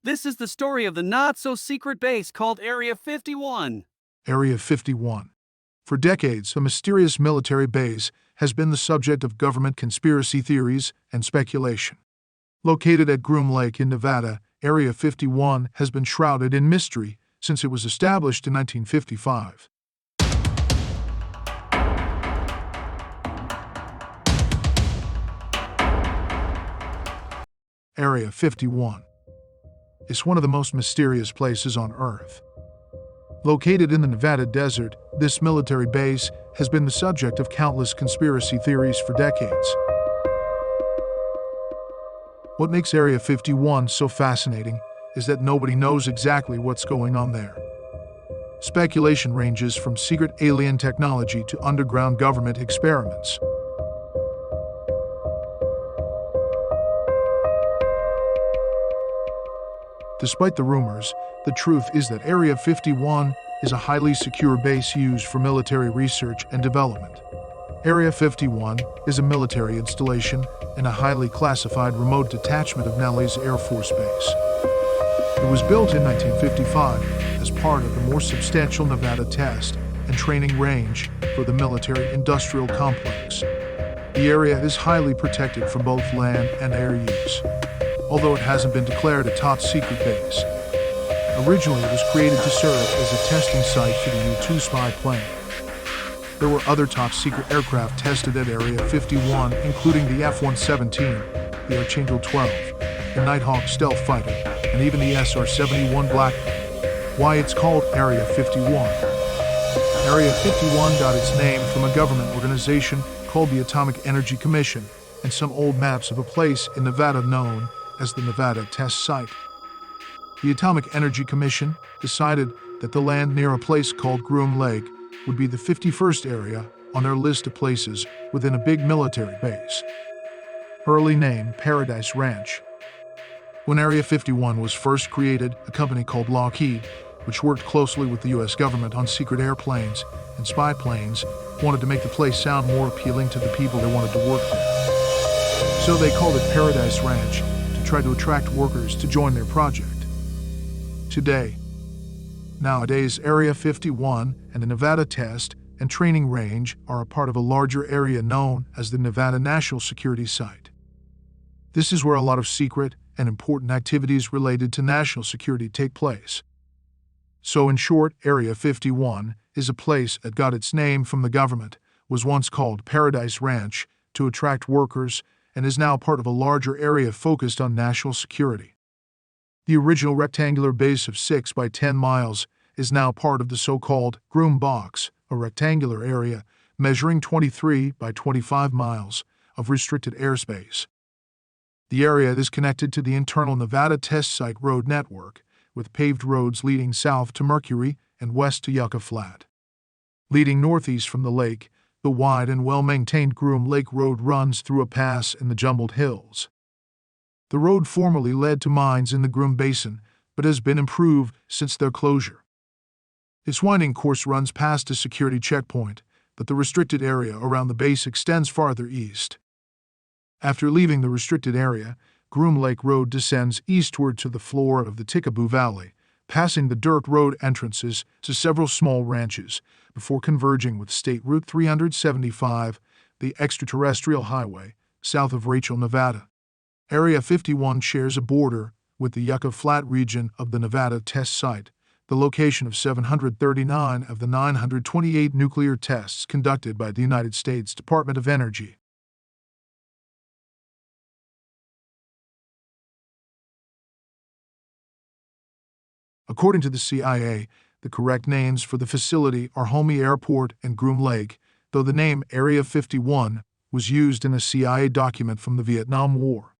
This is the story of the not-so-secret base called Area 51. Area 51. For decades, a mysterious military base has been the subject of government conspiracy theories and speculation. Located at Groom Lake in Nevada, Area 51 has been shrouded in mystery since it was established in 1955. Area 51 is one of the most mysterious places on Earth. Located in the Nevada desert, this military base has been the subject of countless conspiracy theories for decades. What makes Area 51 so fascinating is that nobody knows exactly what's going on there. Speculation ranges from secret alien technology to underground government experiments. Despite the rumors, the truth is that Area 51 is a highly secure base used for military research and development. Area 51 is a military installation in a highly classified remote detachment of Nellis Air Force Base. It was built in 1955 as part of the more substantial Nevada Test and Training Range for the military-industrial complex. The area is highly protected from both land and air use, although it hasn't been declared a top-secret base. Originally, it was created to serve as a testing site for the U-2 spy plane. There were other top-secret aircraft tested at Area 51, including the F-117, the Archangel 12, the Nighthawk stealth fighter, and even the SR-71 Blackbird. Why it's called Area 51? Area 51 got its name from a government organization called the Atomic Energy Commission and some old maps of a place in Nevada known as the Nevada Test Site. The Atomic Energy Commission decided that the land near a place called Groom Lake would be the 51st area on their list of places within a big military base. Early name Paradise Ranch. When Area 51 was first created, a company called Lockheed, which worked closely with the US government on secret airplanes and spy planes, wanted to make the place sound more appealing to the people that wanted to work there. So they called it Paradise Ranch to try to attract workers to join their project. Nowadays, Area 51 and the Nevada Test and Training Range are a part of a larger area known as the Nevada National Security Site. This is where a lot of secret and important activities related to national security take place. So in short, Area 51 is a place that got its name from the government, was once called Paradise Ranch to attract workers, and is now part of a larger area focused on national security. The original rectangular base of 6 by 10 miles is now part of the so-called Groom Box, a rectangular area measuring 23 by 25 miles of restricted airspace. The area is connected to the internal Nevada Test Site road network, with paved roads leading south to Mercury and west to Yucca Flat. Leading northeast from the lake, the wide and well-maintained Groom Lake Road runs through a pass in the jumbled hills. The road formerly led to mines in the Groom Basin, but has been improved since their closure. Its winding course runs past a security checkpoint, but the restricted area around the base extends farther east. After leaving the restricted area, Groom Lake Road descends eastward to the floor of the Tickaboo Valley, passing the dirt road entrances to several small ranches, before converging with State Route 375, the extraterrestrial highway, south of Rachel, Nevada. Area 51 shares a border with the Yucca Flat region of the Nevada Test Site, the location of 739 of the 928 nuclear tests conducted by the United States Department of Energy. According to the CIA, the correct names for the facility are Homey Airport and Groom Lake, though the name Area 51 was used in a CIA document from the Vietnam War.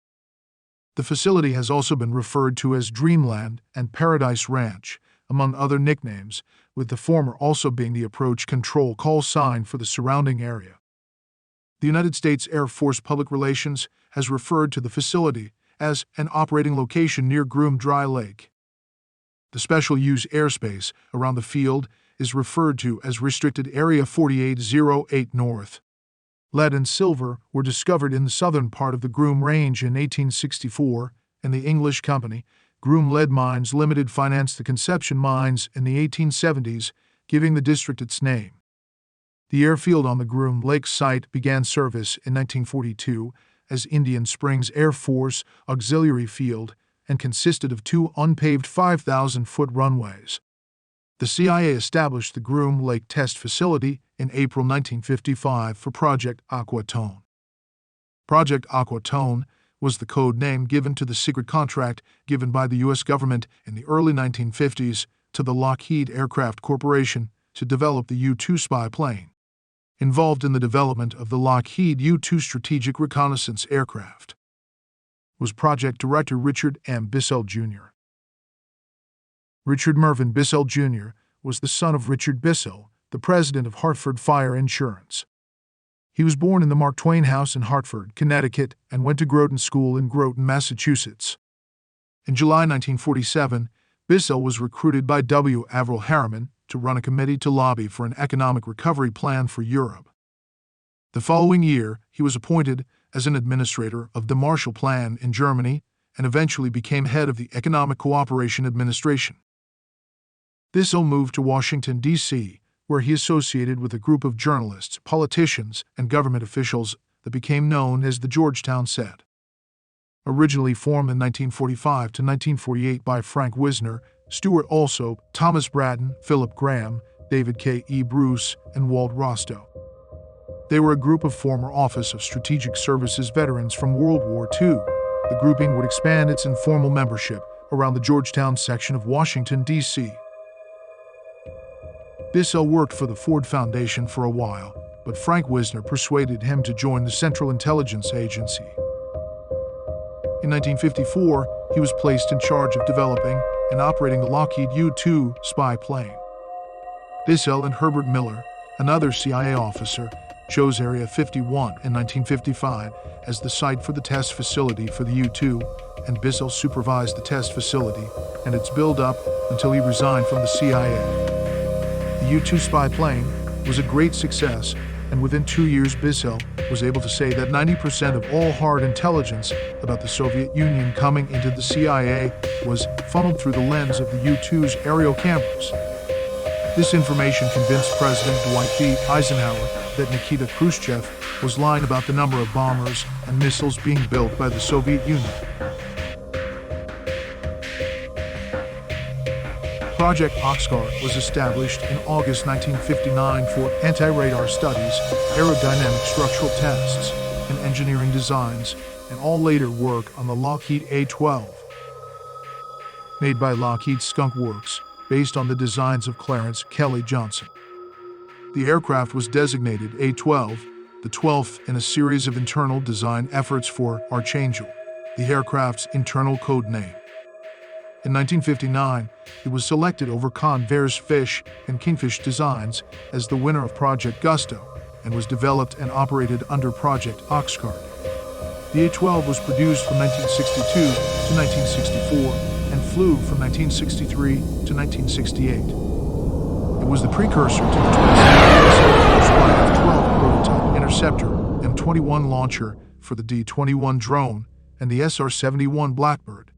The facility has also been referred to as Dreamland and Paradise Ranch, among other nicknames, with the former also being the approach control call sign for the surrounding area. The United States Air Force Public Relations has referred to the facility as an operating location near Groom Dry Lake. The special use airspace around the field is referred to as Restricted Area 4808 North. Lead and silver were discovered in the southern part of the Groom Range in 1864, and the English company, Groom Lead Mines Limited financed the Conception mines in the 1870s, giving the district its name. The airfield on the Groom Lake site began service in 1942 as Indian Springs Air Force Auxiliary Field and consisted of 2 unpaved 5,000-foot runways. The CIA established the Groom Lake Test Facility in April 1955 for Project Aquatone. Project Aquatone was the code name given to the secret contract given by the U.S. government in the early 1950s to the Lockheed Aircraft Corporation to develop the U-2 spy plane. Involved in the development of the Lockheed U-2 strategic reconnaissance aircraft was Project Director Richard M. Bissell, Jr. Richard Mervyn Bissell, Jr. was the son of Richard Bissell, the president of Hartford Fire Insurance. He was born in the Mark Twain House in Hartford, Connecticut, and went to Groton School in Groton, Massachusetts. In July 1947, Bissell was recruited by W. Averell Harriman to run a committee to lobby for an economic recovery plan for Europe. The following year, he was appointed as an administrator of the Marshall Plan in Germany and eventually became head of the Economic Cooperation Administration. Bissell moved to Washington, D.C., where he associated with a group of journalists, politicians, and government officials that became known as the Georgetown Set. Originally formed in 1945 to 1948 by Frank Wisner, Stuart Alsop, Thomas Bratton, Philip Graham, David K. E. Bruce, and Walt Rostow. They were a group of former Office of Strategic Services veterans from World War II. The grouping would expand its informal membership around the Georgetown section of Washington, D.C. Bissell worked for the Ford Foundation for a while, but Frank Wisner persuaded him to join the Central Intelligence Agency. In 1954, he was placed in charge of developing and operating the Lockheed U-2 spy plane. Bissell and Herbert Miller, another CIA officer, chose Area 51 in 1955 as the site for the test facility for the U-2, and Bissell supervised the test facility and its build-up until he resigned from the CIA. The U-2 spy plane was a great success, and within 2 years Bissell was able to say that 90% of all hard intelligence about the Soviet Union coming into the CIA was funneled through the lens of the U-2's aerial cameras. This information convinced President Dwight D. Eisenhower that Nikita Khrushchev was lying about the number of bombers and missiles being built by the Soviet Union. Project Oxcar was established in August 1959 for anti-radar studies, aerodynamic structural tests, and engineering designs, and all later work on the Lockheed A-12. Made by Lockheed Skunk Works, based on the designs of Clarence Kelly Johnson. The aircraft was designated A-12, the 12th in a series of internal design efforts for Archangel, the aircraft's internal code name. In 1959, it was selected over Convair's Fish and Kingfish designs as the winner of Project Gusto and was developed and operated under Project Oxcar. The A-12 was produced from 1962 to 1964 and flew from 1963 to 1968. It was the precursor to the F-12 prototype interceptor M21 launcher for the D-21 drone and the SR-71 Blackbird.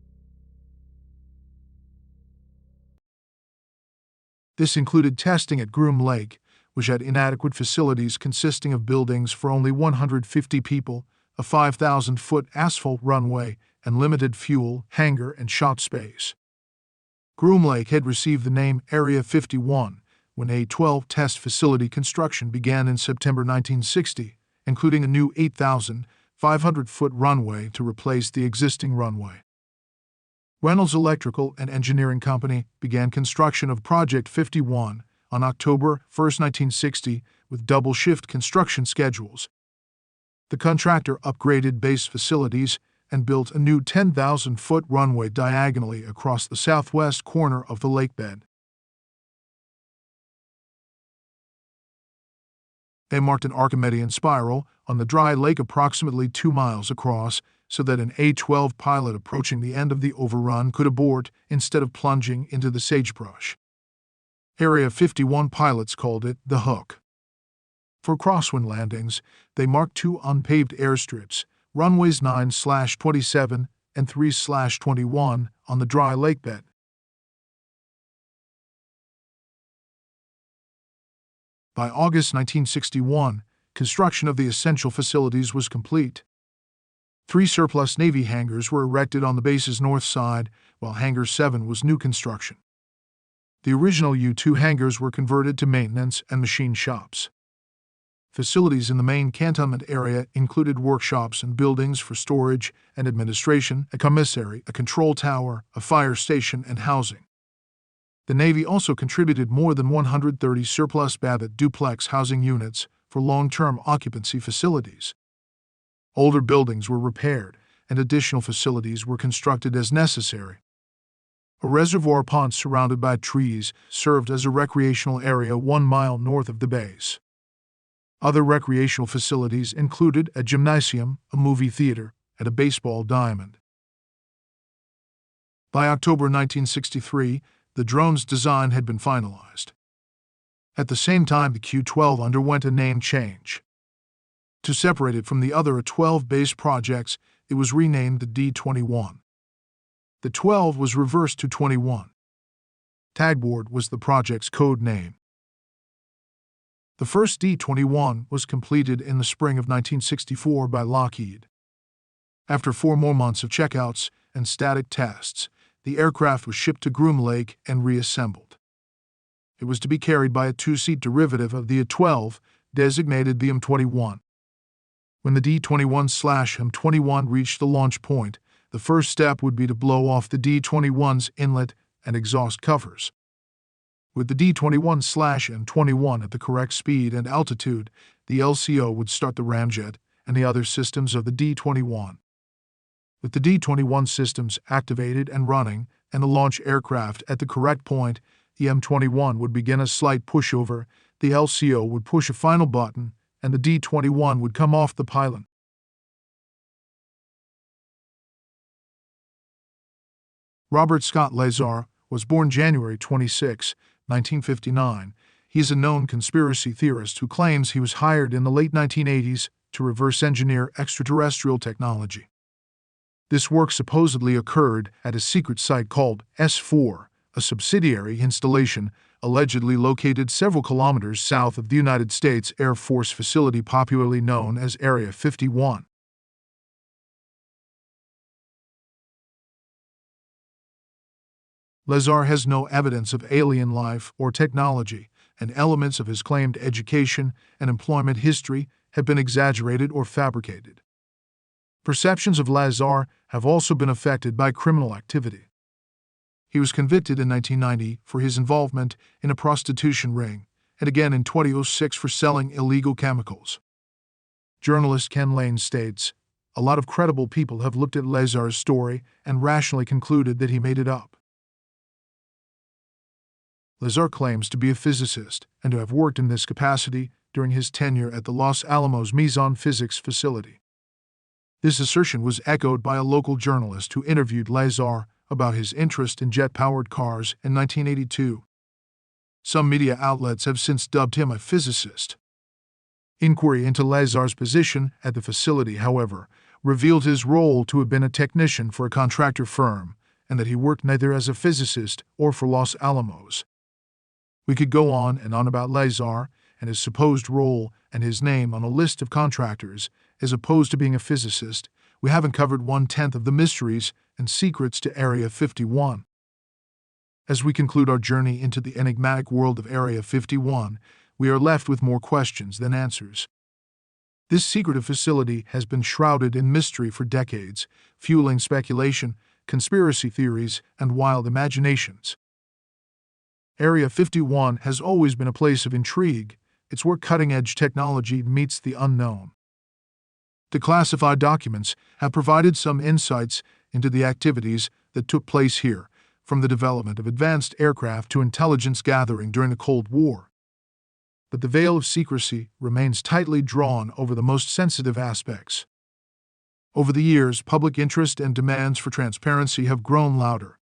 This included testing at Groom Lake, which had inadequate facilities consisting of buildings for only 150 people, a 5,000-foot asphalt runway, and limited fuel, hangar, and shot space. Groom Lake had received the name Area 51 when A-12 test facility construction began in September 1960, including a new 8,500-foot runway to replace the existing runway. Reynolds Electrical and Engineering Company began construction of Project 51 on October 1, 1960, with double-shift construction schedules. The contractor upgraded base facilities and built a new 10,000-foot runway diagonally across the southwest corner of the lakebed. They marked an Archimedean spiral on the dry lake approximately 2 miles across, so that an A-12 pilot approaching the end of the overrun could abort instead of plunging into the sagebrush. Area 51 pilots called it the Hook. For crosswind landings, they marked 2 unpaved airstrips, runways 9/27 and 3/21 on the dry lake bed. By August 1961, construction of the essential facilities was complete. 3 surplus Navy hangars were erected on the base's north side, while Hangar 7 was new construction. The original U-2 hangars were converted to maintenance and machine shops. Facilities in the main cantonment area included workshops and buildings for storage and administration, a commissary, a control tower, a fire station, and housing. The Navy also contributed more than 130 surplus Babbitt duplex housing units for long-term occupancy facilities. Older buildings were repaired, and additional facilities were constructed as necessary. A reservoir pond surrounded by trees served as a recreational area 1 mile north of the base. Other recreational facilities included a gymnasium, a movie theater, and a baseball diamond. By October 1963, the drone's design had been finalized. At the same time, the Q-12 underwent a name change. To separate it from the other 12 base projects, it was renamed the D-21. The 12 was reversed to 21. Tagboard was the project's code name. The first D-21 was completed in the spring of 1964 by Lockheed. After 4 more months of checkouts and static tests, the aircraft was shipped to Groom Lake and reassembled. It was to be carried by a 2-seat derivative of the A-12, designated the M-21. When the D-21/M-21 reached the launch point, the first step would be to blow off the D-21's inlet and exhaust covers. With the D-21/M-21 at the correct speed and altitude, the LCO would start the ramjet and the other systems of the D-21. With the D-21 systems activated and running, and the launch aircraft at the correct point, the M-21 would begin a slight pushover, the LCO would push a final button, and the D-21 would come off the pylon. Robert Scott Lazar was born January 26, 1959. He is a known conspiracy theorist who claims he was hired in the late 1980s to reverse engineer extraterrestrial technology. This work supposedly occurred at a secret site called S4, a subsidiary installation allegedly located several kilometers south of the United States Air Force facility popularly known as Area 51. Lazar has no evidence of alien life or technology, and elements of his claimed education and employment history have been exaggerated or fabricated. Perceptions of Lazar have also been affected by criminal activity. He was convicted in 1990 for his involvement in a prostitution ring, and again in 2006 for selling illegal chemicals. Journalist Ken Lane states, "A lot of credible people have looked at Lazar's story and rationally concluded that he made it up." Lazar claims to be a physicist and to have worked in this capacity during his tenure at the Los Alamos Meson Physics facility. This assertion was echoed by a local journalist who interviewed Lazar about his interest in jet-powered cars in 1982. Some media outlets have since dubbed him a physicist. Inquiry into Lazar's position at the facility, however, revealed his role to have been a technician for a contractor firm, and that he worked neither as a physicist or for Los Alamos. We could go on and on about Lazar and his supposed role and his name on a list of contractors. As opposed to being a physicist, we haven't covered 1/10 of the mysteries and secrets to Area 51. As we conclude our journey into the enigmatic world of Area 51, we are left with more questions than answers. This secretive facility has been shrouded in mystery for decades, fueling speculation, conspiracy theories, and wild imaginations. Area 51 has always been a place of intrigue. It's where cutting-edge technology meets the unknown. Declassified documents have provided some insights into the activities that took place here, from the development of advanced aircraft to intelligence gathering during the Cold War. But the veil of secrecy remains tightly drawn over the most sensitive aspects. Over the years, public interest and demands for transparency have grown louder.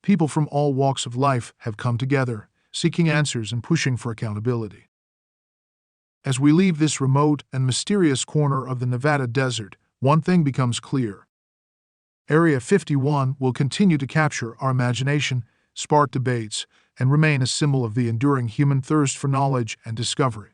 People from all walks of life have come together, seeking answers and pushing for accountability. As we leave this remote and mysterious corner of the Nevada desert, one thing becomes clear. Area 51 will continue to capture our imagination, spark debates, and remain a symbol of the enduring human thirst for knowledge and discovery.